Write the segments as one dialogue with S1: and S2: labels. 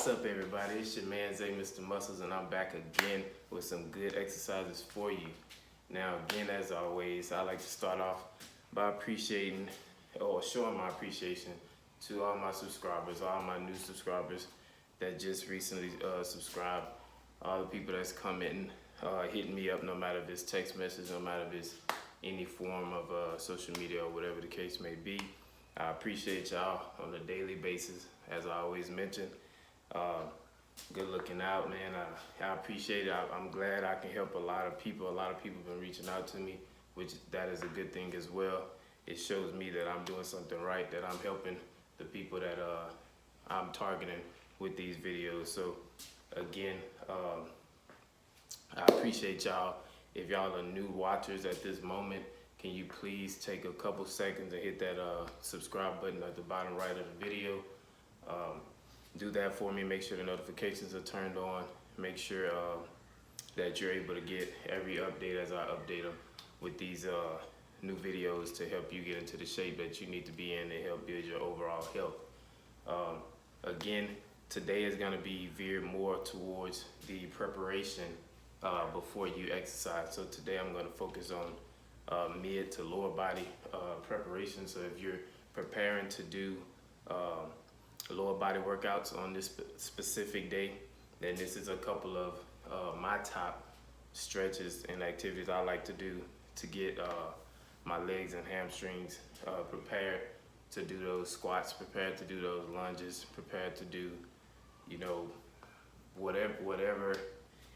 S1: What's up, everybody? It's your man Zay, Mr. Muscles, and I'm back again with some good exercises for you. Now, again, as always, I like to start off by appreciating or showing my appreciation to all my subscribers, all my new subscribers that just recently subscribed, all the people that's commenting, hitting me up, no matter if it's text message, no matter if it's any form of social media or whatever the case may be. I appreciate y'all on a daily basis, as I always mention. Good looking out, man. I appreciate it. I'm glad I can help a lot of people. A lot of people have been reaching out to me, which that is a good thing as well. It shows me that I'm doing something right, that I'm helping the people that I'm targeting with these videos. So again, I appreciate y'all. If y'all are new watchers at this moment, can you please take a couple seconds and hit that subscribe button at the bottom right of the video. Do that for me. Make sure the notifications are turned on. Make sure that you're able to get every update as I update them with these new videos to help you get into the shape that you need to be in to help build your overall health. Again, today is going to be veered more towards the preparation before you exercise. So today I'm going to focus on mid to lower body preparation. So if you're preparing to do lower body workouts on this specific day, then this is a couple of my top stretches and activities I like to do to get my legs and hamstrings prepared to do those squats, prepared to do those lunges, prepared to do, you know, whatever.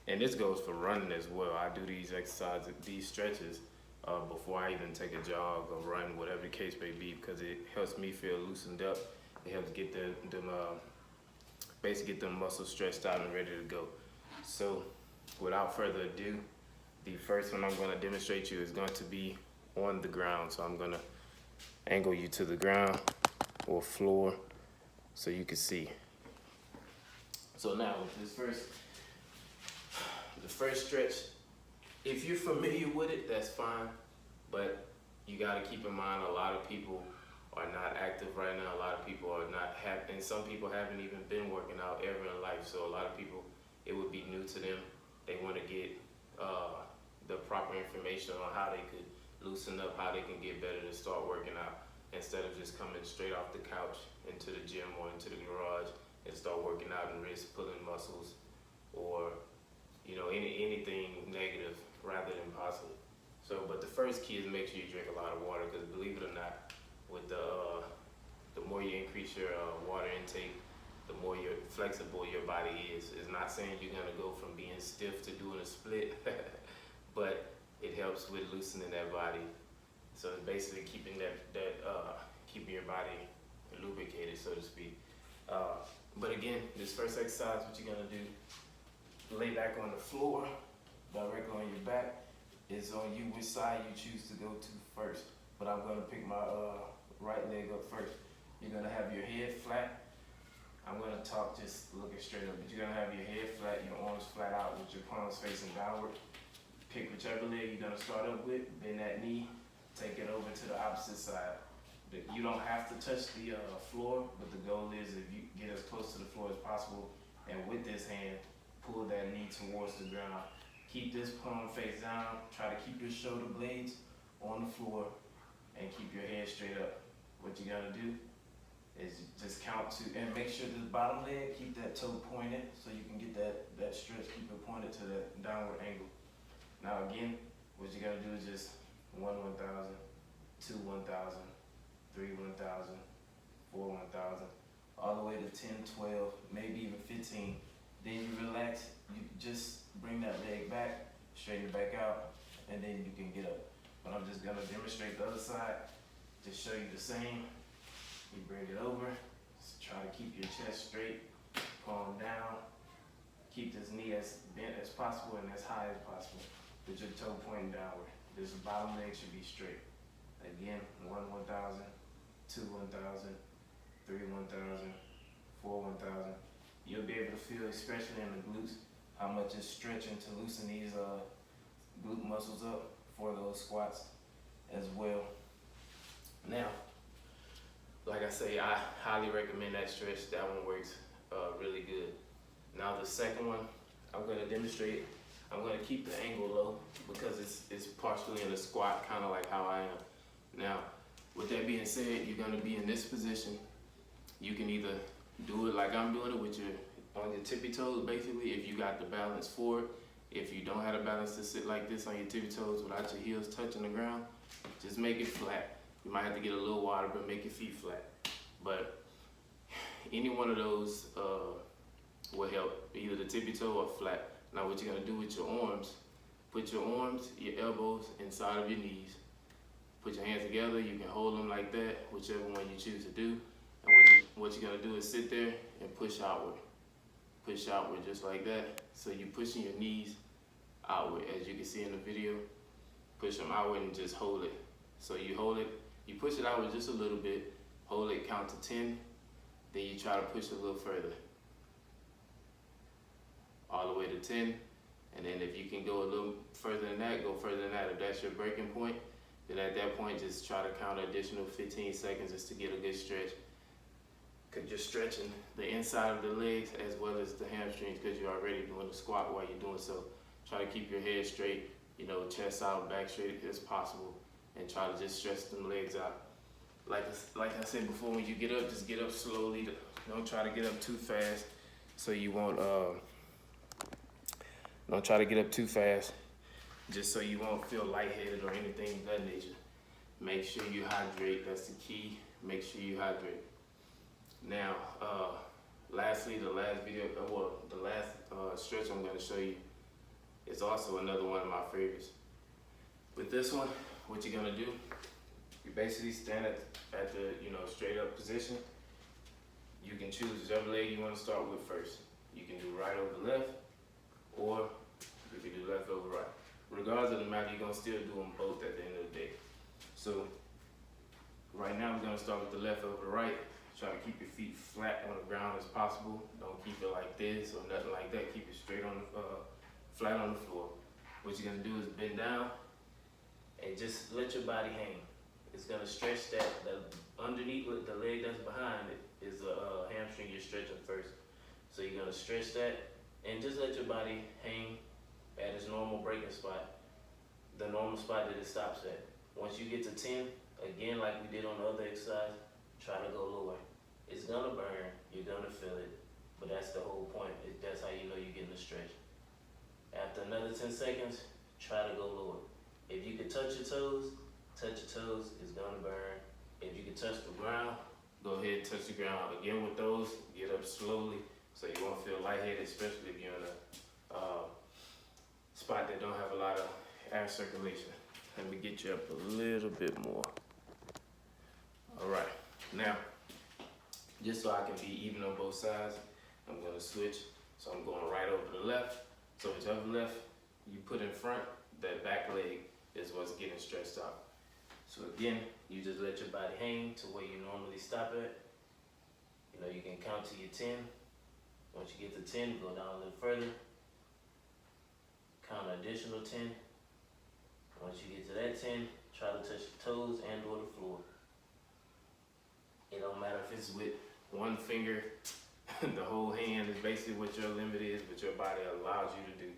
S1: And this goes for running as well. I do these exercises, these stretches before I even take a jog or run, whatever the case may be, because it helps me feel loosened up. It helps get basically get them muscles stretched out and ready to go. So without further ado, the first one I'm going to demonstrate to you is going to be on the ground. So I'm going to angle you to the ground or floor so you can see. So now with this the first stretch, if you're familiar with it, that's fine, but you got to keep in mind a lot of people are not active right now. A lot of people are not and some people haven't even been working out ever in life. So a lot of people, it would be new to them. They want to get the proper information on how they could loosen up, how they can get better to start working out, instead of just coming straight off the couch into the gym or into the garage and start working out and risk pulling muscles or, you know, anything negative rather than positive. So, but the first key is make sure you drink a lot of water, because believe it or not, with the more you increase your water intake, the more flexible your body is. It's not saying you're gonna go from being stiff to doing a split, but it helps with loosening that body. So it's basically keeping keeping your body lubricated, so to speak. But again, this first exercise, what you're gonna do, lay back on the floor, directly on your back. It's on you which side you choose to go to first. But I'm gonna pick my right leg up first. You're gonna have your head flat. I'm gonna talk just looking straight up, but you're gonna have your head flat, your arms flat out with your palms facing downward. Pick whichever leg you're gonna start up with, bend that knee, take it over to the opposite side. You don't have to touch the floor, but the goal is if you get as close to the floor as possible, and with this hand, pull that knee towards the ground. Keep this palm face down, try to keep your shoulder blades on the floor, and keep your head straight up. What you gotta do is just count to, and make sure the bottom leg, keep that toe pointed so you can get that stretch, keep it pointed to that downward angle. Now again, what you gotta do is just 1 1,000, 2 1,000, 3 1,000, 4 1,000, all the way to 10, 12, maybe even 15. Then you relax, you just bring that leg back, straighten it back out, and then you can get up. But I'm just gonna demonstrate the other side, just show you the same. You bring it over, just try to keep your chest straight, palm down, keep this knee as bent as possible and as high as possible, with your toe pointing downward. This bottom leg should be straight. Again, 1 1,000, 2 1,000, 3 1,000, 4 1,000. You'll be able to feel, especially in the glutes, how much it's stretching to loosen these glute muscles up for those squats as well. Now, like I say, I highly recommend that stretch. That one works really good. Now the second one, I'm gonna demonstrate. I'm gonna keep the angle low because it's partially in a squat, kind of like how I am. Now, with that being said, you're gonna be in this position. You can either do it like I'm doing it with your on your tippy toes, basically, if you got the balance for it. If you don't have the balance to sit like this on your tippy toes without your heels touching the ground, just make it flat. You might have to get a little water, but make your feet flat. But any one of those will help, either the tippy toe or flat. Now what you're gonna do with your arms, put your arms, your elbows inside of your knees. Put your hands together, you can hold them like that, whichever one you choose to do. And what you're gonna do is sit there and push outward. Push outward just like that. So you're pushing your knees outward, as you can see in the video. Push them outward and just hold it. So you hold it, you push it outward just a little bit, hold it, count to 10, then you try to push it a little further. All the way to 10, and then if you can go a little further than that, go further than that. If that's your breaking point, then at that point, just try to count an additional 15 seconds just to get a good stretch. Because you're stretching the inside of the legs as well as the hamstrings, because you're already doing the squat while you're doing so. Try to keep your head straight, you know, chest out, back straight as possible, and try to just stretch them legs out. Like I said before, when you get up, just get up slowly. Don't try to get up too fast, so you won't. Don't try to get up too fast, just so you won't feel lightheaded or anything of that nature. Make sure you hydrate. That's the key. Make sure you hydrate. Now, lastly, the last stretch I'm going to show you is also another one of my favorites. With this one, what you're going to do, you basically stand at the straight up position. You can choose whichever leg you want to start with first. You can do right over left, or you can do left over right. Regardless of the matter, you're going to still do them both at the end of the day. So right now we're going to start with the left over right. Try to keep your feet flat on the ground as possible. Don't keep it like this or nothing like that. Keep it straight on flat on the floor. What you're going to do is bend down and just let your body hang. It's going to stretch that underneath with the leg that's behind it is a hamstring you're stretching first. So you're going to stretch that and just let your body hang at its normal breaking spot, the normal spot that it stops at. Once you get to 10, again, like we did on the other exercise, try to go lower. It's gonna burn, you're gonna feel it, but that's the whole point. That's how you know you're getting a stretch. After another 10 seconds, try to go lower. If you can touch your toes, it's gonna burn. If you can touch the ground, go ahead and touch the ground. Again with those, get up slowly so you won't feel lightheaded, especially if you're in a spot that don't have a lot of air circulation. Let me get you up a little bit more. All right, now, just so I can be even on both sides, I'm gonna switch. So I'm going right over to the left. So whichever left you put in front, that back leg is what's getting stretched out. So again, you just let your body hang to where you normally stop at. You know, you can count to your 10. Once you get to 10, go down a little further. Count an additional 10. Once you get to that 10, try to touch your toes and or the floor. It don't matter if it's with one finger, the whole hand is basically what your limit is, what your body allows you to do.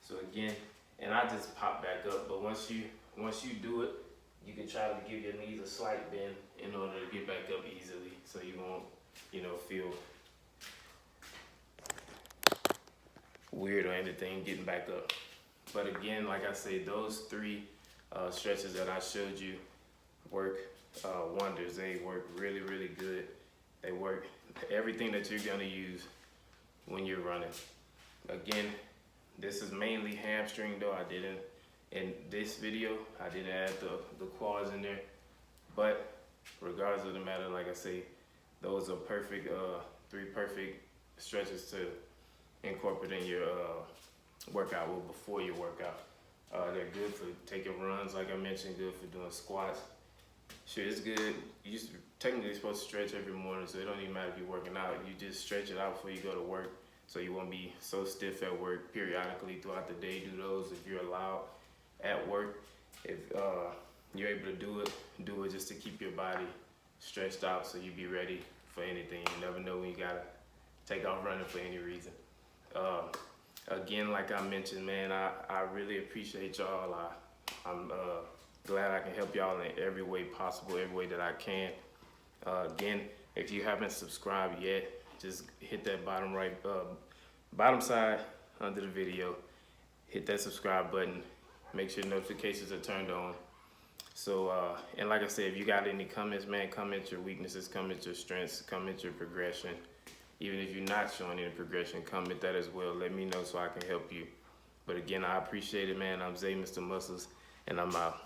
S1: So again, and I just pop back up, but once you do it, you can try to give your knees a slight bend in order to get back up easily, so you won't, feel weird or anything getting back up. But again, like I say, those three stretches that I showed you work wonders. They work really, really good. They work everything that you're gonna use when you're running. Again, this is mainly hamstring though. I didn't, in this video, I didn't add the quads in there. But regardless of the matter, like I say, those are perfect, three perfect stretches to incorporate in your workout, well, before your workout. They're good for taking runs, like I mentioned, good for doing squats. Sure, it's good. You're technically supposed to stretch every morning, so it don't even matter if you're working out. You just stretch it out before you go to work, so you won't be so stiff at work. Periodically throughout the day, do those if you're allowed at work. If you're able to do it just to keep your body stretched out so you be ready for anything. You never know when you gotta take off running for any reason. Again, like I mentioned, man, I really appreciate y'all. I'm glad I can help y'all in every way possible, every way that I can. Again, if you haven't subscribed yet, just hit that bottom side under the video. Hit that subscribe button. Make sure notifications are turned on. So, and like I said, if you got any comments, man, comment your weaknesses, comment your strengths, comment your progression. Even if you're not showing any progression, comment that as well. Let me know so I can help you. But again, I appreciate it, man. I'm Zay, Mr. Muscles, and I'm out.